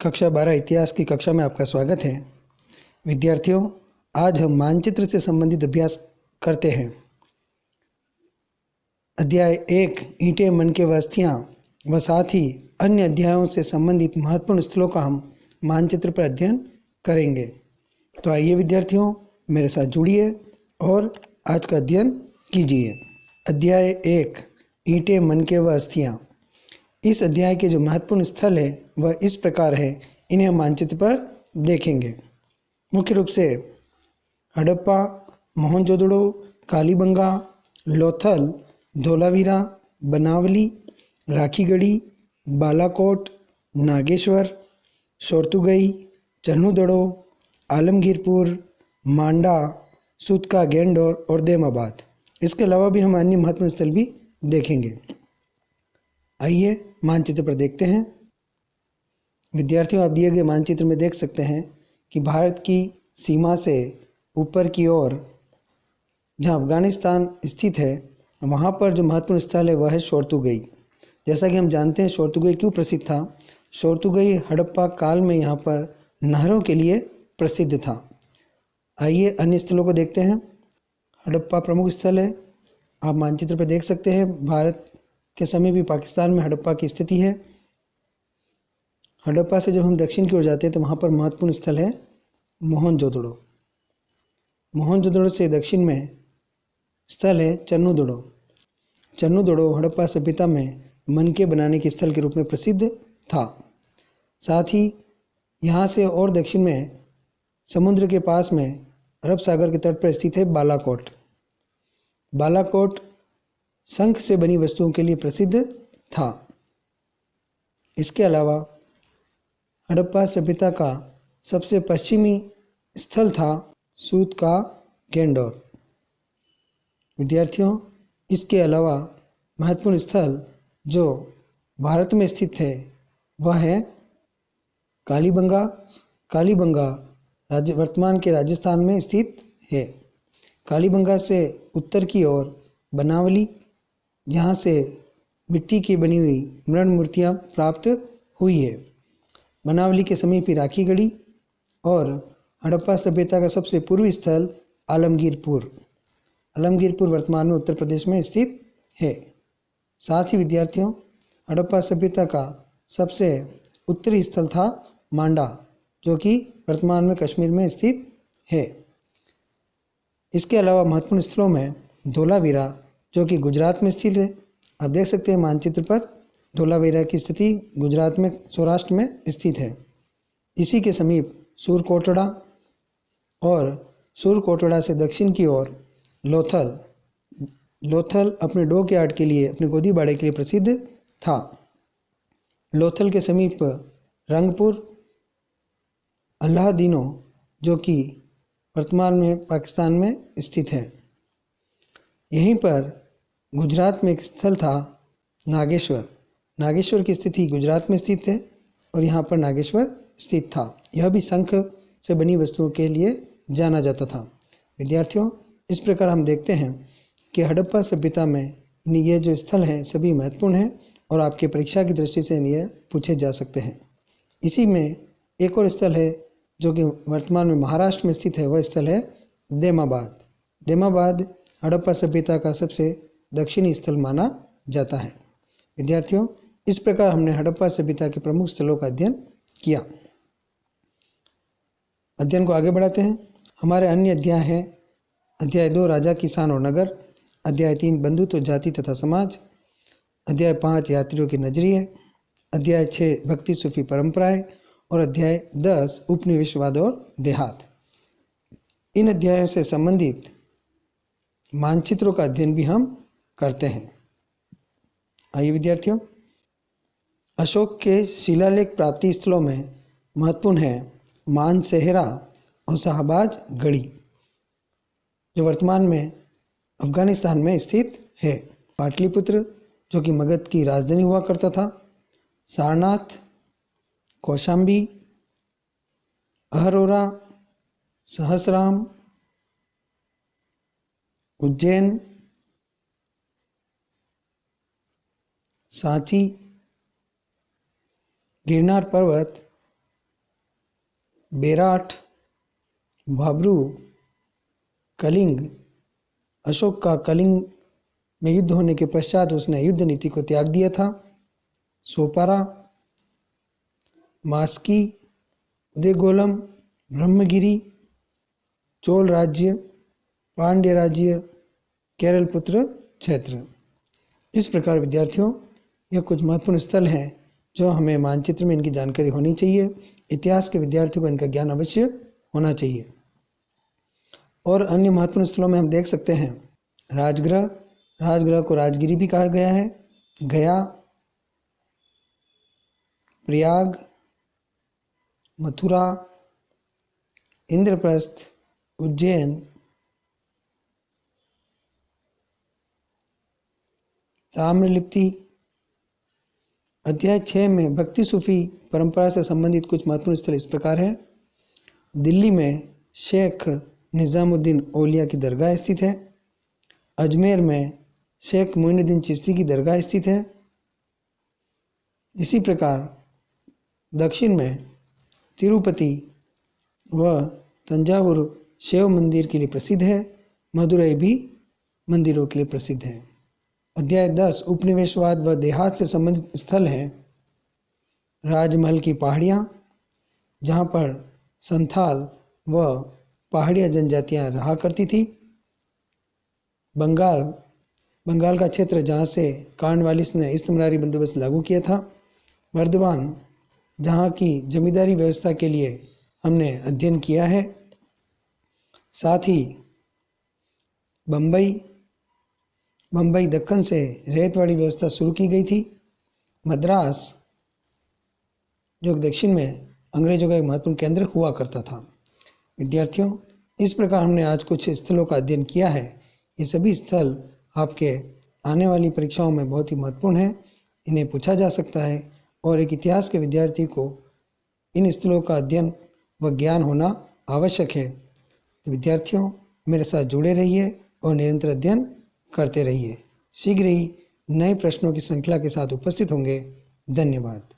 कक्षा 12 इतिहास की कक्षा में आपका स्वागत है। विद्यार्थियों, आज हम मानचित्र से संबंधित अभ्यास करते हैं। अध्याय 1 ईंटें, मन के बस्तियाँ व साथ ही अन्य अध्यायों से संबंधित महत्वपूर्ण स्थलों का हम मानचित्र पर अध्ययन करेंगे। तो आइए विद्यार्थियों, मेरे साथ जुड़िए और आज का अध्ययन कीजिए। अध्याय 1 ईंटें, मन के बस्तियाँ। इस अध्याय के जो महत्वपूर्ण स्थल है वह इस प्रकार है, इन्हें हम मानचित्र पर देखेंगे। मुख्य रूप से हड़प्पा, मोहनजोदड़ो, कालीबंगा, लोथल, धोलावीरा, बनावली, राखीगढ़ी, बालाकोट, नागेश्वर, शोरतुगई, चन्नूदड़ो, आलमगीरपुर, मांडा, सूतका गेंडोर और देमाबाद। इसके अलावा भी हम अन्य महत्वपूर्ण स्थल भी देखेंगे। आइए मानचित्र पर देखते हैं। विद्यार्थियों, आप दिए गए मानचित्र में देख सकते हैं कि भारत की सीमा से ऊपर की ओर जहां अफगानिस्तान स्थित है, वहां पर जो महत्वपूर्ण स्थल है वह है शोरतुगई। जैसा कि हम जानते हैं शोरतुगई क्यों प्रसिद्ध था। शोरतुगई हड़प्पा काल में यहाँ पर नहरों के लिए प्रसिद्ध था। आइए अन्य स्थलों को देखते हैं। हड़प्पा प्रमुख स्थल है, आप मानचित्र पर देख सकते हैं। भारत के समीप भी पाकिस्तान में हड़प्पा की स्थिति है। हड़प्पा से जब हम दक्षिण की ओर जाते हैं तो वहाँ पर महत्वपूर्ण स्थल है मोहनजोदड़ो। मोहनजोदड़ो से दक्षिण में स्थल है चन्नूदड़ो। चन्नूदड़ो हड़प्पा सभ्यता में मनके बनाने के स्थल के रूप में प्रसिद्ध था। साथ ही यहाँ से और दक्षिण में समुद्र के पास में अरब सागर के तट पर स्थित है बालाकोट। बालाकोट शंख से बनी वस्तुओं के लिए प्रसिद्ध था। इसके अलावा हड़प्पा सभ्यता का सबसे पश्चिमी स्थल था सूतका गेंडोर। विद्यार्थियों, इसके अलावा महत्वपूर्ण स्थल जो भारत में स्थित है वह है कालीबंगा। कालीबंगा वर्तमान के राजस्थान में स्थित है। कालीबंगा से उत्तर की ओर बनावली, जहाँ से मिट्टी की बनी हुई मृण मूर्तियाँ प्राप्त हुई है। बनावली के समीप ही राखीगढ़ी और हड़प्पा सभ्यता का सबसे पूर्वी स्थल आलमगीरपुर। आलमगीरपुर वर्तमान में उत्तर प्रदेश में स्थित है। साथ ही विद्यार्थियों, हड़प्पा सभ्यता का सबसे उत्तरी स्थल था मांडा, जो कि वर्तमान में कश्मीर में स्थित है। इसके अलावा महत्वपूर्ण स्थलों में धोलावीरा, जो कि गुजरात में स्थित है। आप देख सकते हैं मानचित्र पर धोलावीरा की स्थिति गुजरात में, सौराष्ट्र में स्थित है। इसी के समीप सूरकोटड़ा और सूरकोटड़ा से दक्षिण की ओर लोथल। लोथल अपने डोक यार्ड के लिए, अपने गोदी बाड़े के लिए प्रसिद्ध था। लोथल के समीप रंगपुर, अल्लाहदीनो, जो कि वर्तमान में पाकिस्तान में स्थित है। यहीं पर गुजरात में एक स्थल था नागेश्वर। नागेश्वर की स्थिति गुजरात में स्थित है और यहाँ पर नागेश्वर स्थित था। यह भी शंख से बनी वस्तुओं के लिए जाना जाता था। विद्यार्थियों, इस प्रकार हम देखते हैं कि हड़प्पा सभ्यता में ये जो स्थल हैं सभी महत्वपूर्ण हैं और आपके परीक्षा की दृष्टि से ये पूछे जा सकते हैं। इसी में एक और स्थल है जो कि वर्तमान में महाराष्ट्र में स्थित है, वह स्थल है देमाबाद। देमाबाद हड़प्पा सभ्यता का सबसे दक्षिणी स्थल माना जाता है। विद्यार्थियों, इस प्रकार हमने हड़प्पा सभ्यता के प्रमुख स्थलों का अध्ययन किया। अध्ययन को आगे बढ़ाते हैं। हमारे अन्य अध्याय हैं अध्याय 2 राजा, किसान और नगर, अध्याय 3 बंधुत्व, जाति तथा समाज, अध्याय 5 यात्रियों के नजरिए, अध्याय 6 भक्ति सूफी परंपराएं और अध्याय 10 उपनिवेशवाद और देहात। इन अध्यायों से संबंधित मानचित्रों का अध्ययन भी हम करते हैं। आइए विद्यार्थियों, अशोक के शिलालेख प्राप्ति स्थलों में महत्वपूर्ण है मानसेहरा और शाहबाज गढ़ी, जो वर्तमान में अफगानिस्तान में स्थित है। पाटलिपुत्र, जो कि मगध की राजधानी हुआ करता था, सारनाथ, कौशाम्बी, अहरोरा, सहसराम, उज्जैन, सांची, गिरनार पर्वत, बेराट, भाब्रू, कलिंग। अशोक का कलिंग में युद्ध होने के पश्चात उसने युद्ध नीति को त्याग दिया था। सोपारा, मास्की, उदयगोलम, ब्रह्मगिरी, चोल राज्य, पांड्य राज्य, केरल पुत्र क्षेत्र। इस प्रकार विद्यार्थियों, यह कुछ महत्वपूर्ण स्थल हैं जो हमें मानचित्र में इनकी जानकारी होनी चाहिए। इतिहास के विद्यार्थियों को इनका ज्ञान अवश्य होना चाहिए। और अन्य महत्वपूर्ण स्थलों में हम देख सकते हैं राजगृह, राजगृह को राजगिरी भी कहा गया है, गया, प्रयाग, मथुरा, इंद्रप्रस्थ, उज्जैन, ताम्रलिप्ति। अध्याय 6 में भक्ति सूफी परंपरा से संबंधित कुछ महत्वपूर्ण स्थल इस प्रकार हैं। दिल्ली में शेख निज़ामुद्दीन औलिया की दरगाह स्थित है। अजमेर में शेख मोइनुद्दीन चिश्ती की दरगाह स्थित है। इसी प्रकार दक्षिण में तिरुपति व तंजावुर शिव मंदिर के लिए प्रसिद्ध है। मदुरई भी मंदिरों के लिए प्रसिद्ध है। अध्याय 10 उपनिवेशवाद व देहात से संबंधित स्थल हैं। राजमहल की पहाड़ियाँ, जहाँ पर संथाल व पहाड़िया जनजातियाँ रहा करती थी। बंगाल का क्षेत्र जहाँ से कॉर्नवालिस ने इस्तमरारी बंदोबस्त लागू किया था। वर्धमान, जहाँ की जमींदारी व्यवस्था के लिए हमने अध्ययन किया है। साथ ही बम्बई दक्कन से रेतवाड़ी व्यवस्था शुरू की गई थी। मद्रास, जो दक्षिण में अंग्रेजों का एक महत्वपूर्ण केंद्र हुआ करता था। विद्यार्थियों, इस प्रकार हमने आज कुछ स्थलों का अध्ययन किया है। ये सभी स्थल आपके आने वाली परीक्षाओं में बहुत ही महत्वपूर्ण हैं। इन्हें पूछा जा सकता है और एक इतिहास के विद्यार्थी को इन स्थलों का अध्ययन व ज्ञान होना आवश्यक है। तो विद्यार्थियों, मेरे साथ जुड़े रहिए और निरंतर अध्ययन करते रहिए। शीघ्र ही नए प्रश्नों की श्रृंखला के साथ उपस्थित होंगे। धन्यवाद।